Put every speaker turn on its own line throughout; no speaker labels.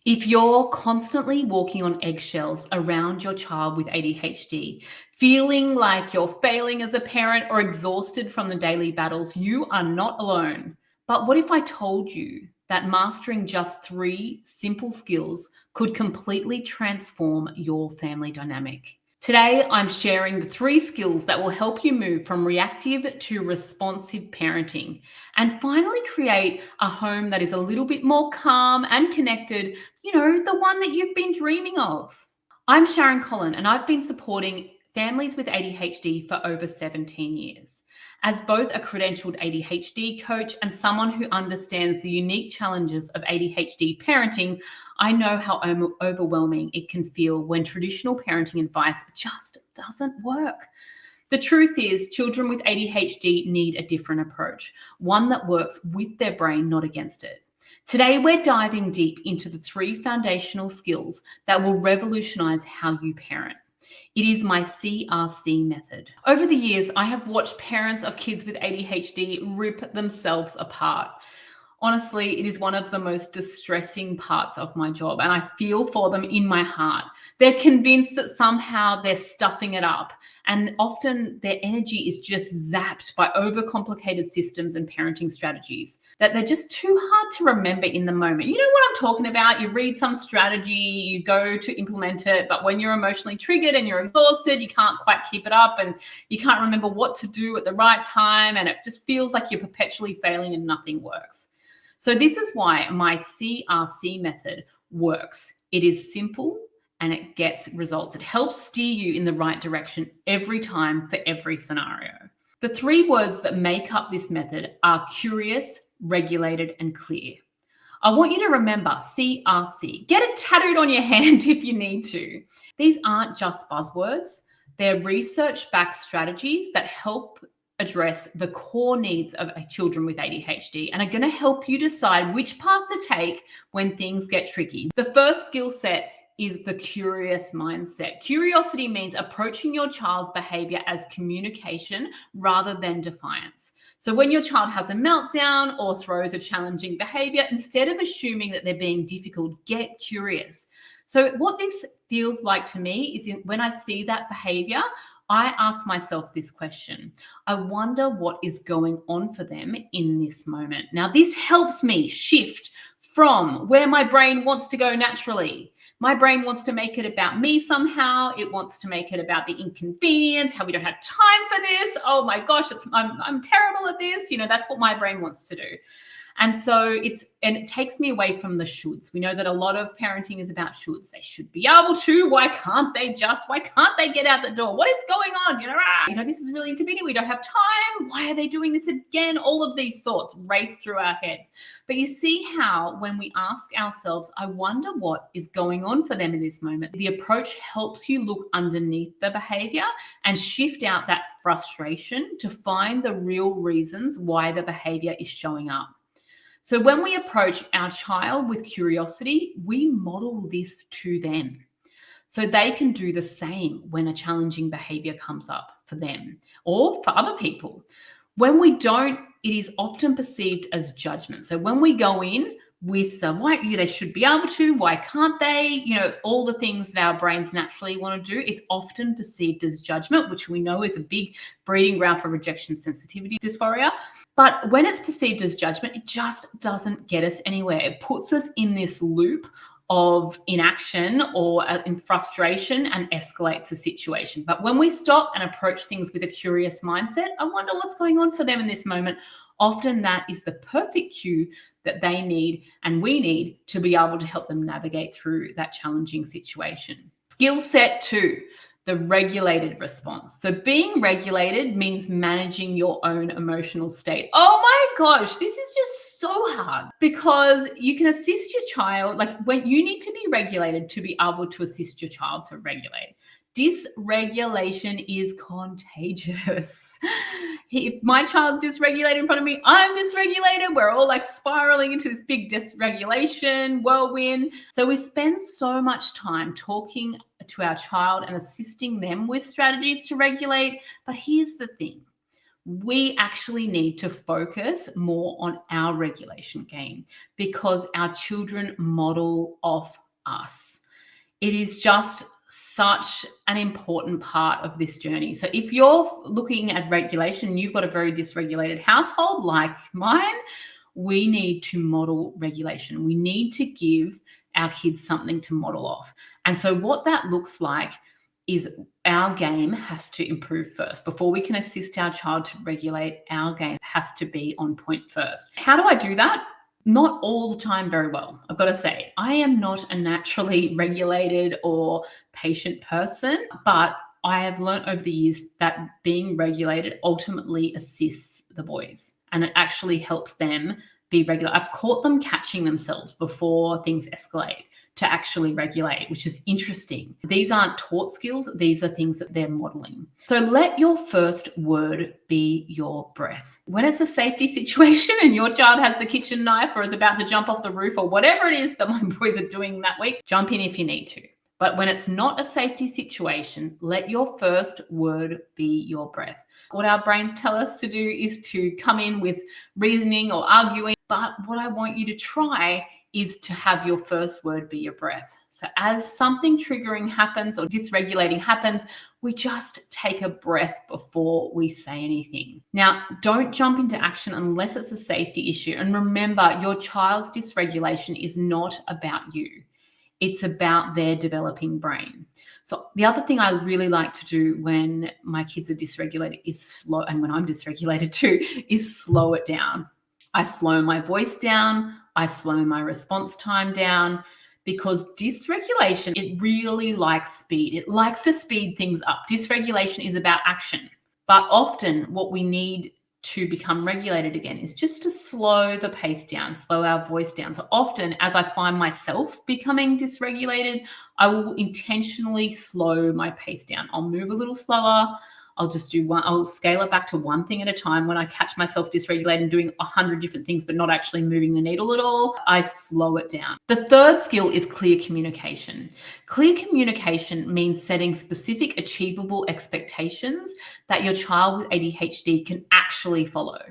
If you're constantly walking on eggshells around your child with ADHD, feeling like you're failing as a parent or exhausted from the daily battles, you are not alone. But what if I told you that mastering just 3 simple skills could completely transform your family dynamic? Today, I'm sharing the 3 skills that will help you move from reactive to responsive parenting and finally create a home that is a little bit more calm and connected, the one that you've been dreaming of. I'm Sharon Collon, and I've been supporting families with ADHD for over 17 years. As both a credentialed ADHD coach and someone who understands the unique challenges of ADHD parenting, I know how overwhelming it can feel when traditional parenting advice just doesn't work. The truth is, children with ADHD need a different approach, one that works with their brain, not against it. Today, we're diving deep into the 3 foundational skills that will revolutionize how you parent. It is my CRC method. Over the years, I have watched parents of kids with ADHD rip themselves apart. Honestly, it is one of the most distressing parts of my job, and I feel for them in my heart. They're convinced that somehow they're stuffing it up, and often their energy is just zapped by overcomplicated systems and parenting strategies that they're just too hard to remember in the moment. You know what I'm talking about? You read some strategy, you go to implement it, but when you're emotionally triggered and you're exhausted, you can't quite keep it up and you can't remember what to do at the right time, and it just feels like you're perpetually failing and nothing works. So this is why my CRC method works. It is simple and it gets results. It helps steer you in the right direction every time for every scenario. The 3 words that make up this method are curious, regulated, and clear. I want you to remember CRC. Get it tattooed on your hand if you need to. These aren't just buzzwords. They're research-backed strategies that help address the core needs of children with ADHD and are going to help you decide which path to take when things get tricky. The first skill set is the curious mindset. Curiosity means approaching your child's behavior as communication rather than defiance. So when your child has a meltdown or throws a challenging behavior, instead of assuming that they're being difficult, get curious. So what this feels like to me is when I see that behavior, I ask myself this question. I wonder what is going on for them in this moment. Now, this helps me shift from where my brain wants to go naturally. My brain wants to make it about me somehow. It wants to make it about the inconvenience, how we don't have time for this. Oh my gosh, I'm terrible at this. That's what my brain wants to do. And so it takes me away from the shoulds. We know that a lot of parenting is about shoulds. They should be able to. Why can't they get out the door? What is going on? This is really inconvenient. We don't have time. Why are they doing this again? All of these thoughts race through our heads. But you see how when we ask ourselves, I wonder what is going on for them in this moment, the approach helps you look underneath the behavior and shift out that frustration to find the real reasons why the behavior is showing up. So when we approach our child with curiosity, we model this to them so they can do the same when a challenging behavior comes up for them or for other people. When we don't, it is often perceived as judgment. So when we go in with why they should be able to, why can't they, all the things that our brains naturally want to do, it's often perceived as judgment, which we know is a big breeding ground for rejection sensitivity dysphoria. But when it's perceived as judgment, it just doesn't get us anywhere. It puts us in this loop of inaction or in frustration and escalates the situation. But when we stop and approach things with a curious mindset, I wonder what's going on for them in this moment. Often that is the perfect cue that they need and we need to be able to help them navigate through that challenging situation. Skill set 2. The regulated response. So being regulated means managing your own emotional state. Oh my gosh, this is just so hard because you can assist your child, like when you need to be regulated to be able to assist your child to regulate. Dysregulation is contagious. If my child's dysregulated in front of me, I'm dysregulated. We're all like spiraling into this big dysregulation whirlwind. So we spend so much time talking to our child and assisting them with strategies to regulate. But here's the thing. we actually need to focus more on our regulation game because our children model off us. It is just such an important part of this journey. So if you're looking at regulation, you've got a very dysregulated household like mine, we need to model regulation. We need to give our kids something to model off. And so what that looks like is our game has to improve first. Before we can assist our child to regulate, our game has to be on point first. How do I do that? Not all the time very well. I've got to say, I am not a naturally regulated or patient person, but I have learned over the years that being regulated ultimately assists the boys and it actually helps them be regular. I've caught them catching themselves before things escalate to actually regulate, which is interesting. These aren't taught skills. These are things that they're modeling. So let your first word be your breath. When it's a safety situation and your child has the kitchen knife or is about to jump off the roof or whatever it is that my boys are doing that week, jump in if you need to. But when it's not a safety situation, let your first word be your breath. What our brains tell us to do is to come in with reasoning or arguing. But what I want you to try is to have your first word be your breath. So as something triggering happens or dysregulating happens, we just take a breath before we say anything. Now, don't jump into action unless it's a safety issue. And remember, your child's dysregulation is not about you. It's about their developing brain. So the other thing I really like to do when my kids are dysregulated is slow, and when I'm dysregulated too, is slow it down. I slow my voice down. I slow my response time down because dysregulation, it really likes speed. It likes to speed things up. Dysregulation is about action. But often what we need to become regulated again is just to slow the pace down, slow our voice down. So often as I find myself becoming dysregulated, I will intentionally slow my pace down. I'll move a little slower. I'll just do one, I'll scale it back to one thing at a time. When I catch myself dysregulated and doing 100 different things, but not actually moving the needle at all, I slow it down. The third skill is clear communication. Clear communication means setting specific, achievable expectations that your child with ADHD can actually follow.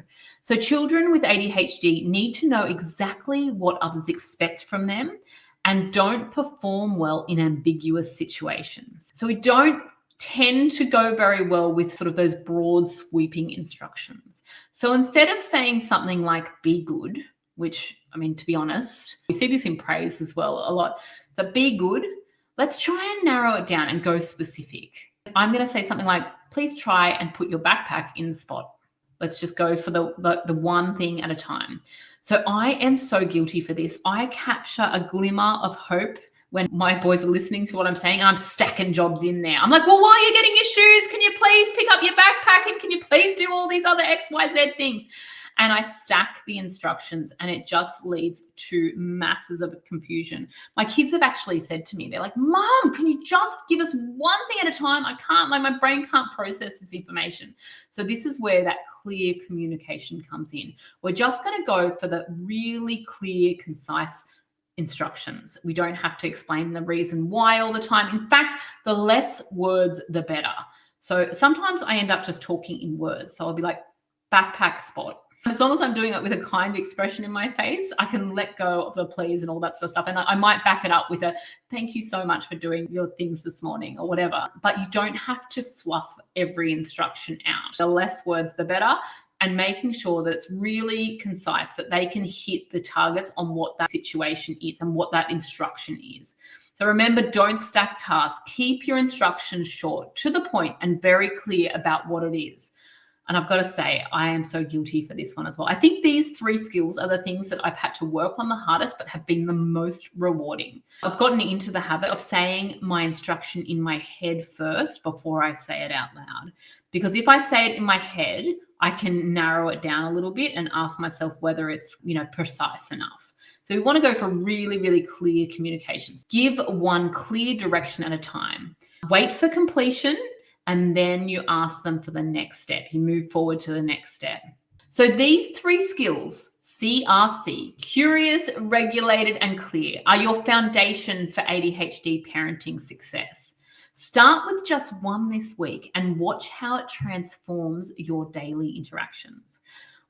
So children with ADHD need to know exactly what others expect from them and don't perform well in ambiguous situations. So we don't tend to go very well with sort of those broad sweeping instructions. So instead of saying something like be good, which, I mean, to be honest, we see this in praise as well a lot, but be good, let's try and narrow it down and go specific. I'm going to say something like, please try and put your backpack in the spot. Let's just go for the one thing at a time. So I am so guilty for this. I capture a glimmer of hope when my boys are listening to what I'm saying and I'm stacking jobs in there. I'm like, well, while you're getting your shoes, can you please pick up your backpack and can you please do all these other X, Y, Z things? And I stack the instructions and it just leads to masses of confusion. My kids have actually said to me, they're like, Mom, can you just give us one thing at a time? I can't, like my brain can't process this information. So this is where that clear communication comes in. We're just going to go for the really clear, concise instructions. We don't have to explain the reason why all the time. In fact, the less words, the better. So sometimes I end up just talking in words. So I'll be like, backpack spot. As long as I'm doing it with a kind expression in my face, I can let go of the please and all that sort of stuff. And I might back it up with a thank you so much for doing your things this morning or whatever. But you don't have to fluff every instruction out. The less words, the better. And making sure that it's really concise, that they can hit the targets on what that situation is and what that instruction is. So remember, don't stack tasks. Keep your instructions short, to the point, and very clear about what it is. And I've got to say, I am so guilty for this one as well. I think these three skills are the things that I've had to work on the hardest, but have been the most rewarding. I've gotten into the habit of saying my instruction in my head first before I say it out loud. Because if I say it in my head, I can narrow it down a little bit and ask myself whether it's, precise enough. So we want to go for really, really clear communications. Give one clear direction at a time. Wait for completion, and then you ask them for the next step. You move forward to the next step. So these three skills, CRC, curious, regulated, and clear, are your foundation for ADHD parenting success. Start with just one this week and watch how it transforms your daily interactions.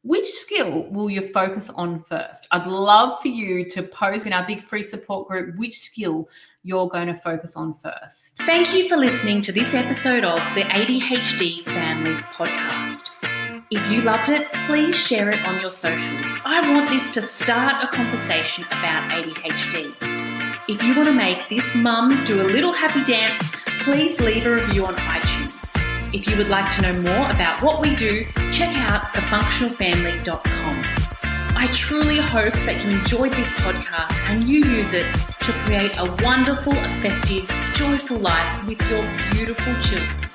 Which skill will you focus on first? I'd love for you to post in our big free support group which skill you're going to focus on first.
Thank you for listening to this episode of the ADHD Families Podcast. If you loved it, please share it on your socials. I want this to start a conversation about ADHD. If you want to make this mum do a little happy dance, please leave a review on iTunes. If you would like to know more about what we do, check out thefunctionalfamily.com. I truly hope that you enjoyed this podcast and you use it to create a wonderful, effective, joyful life with your beautiful children.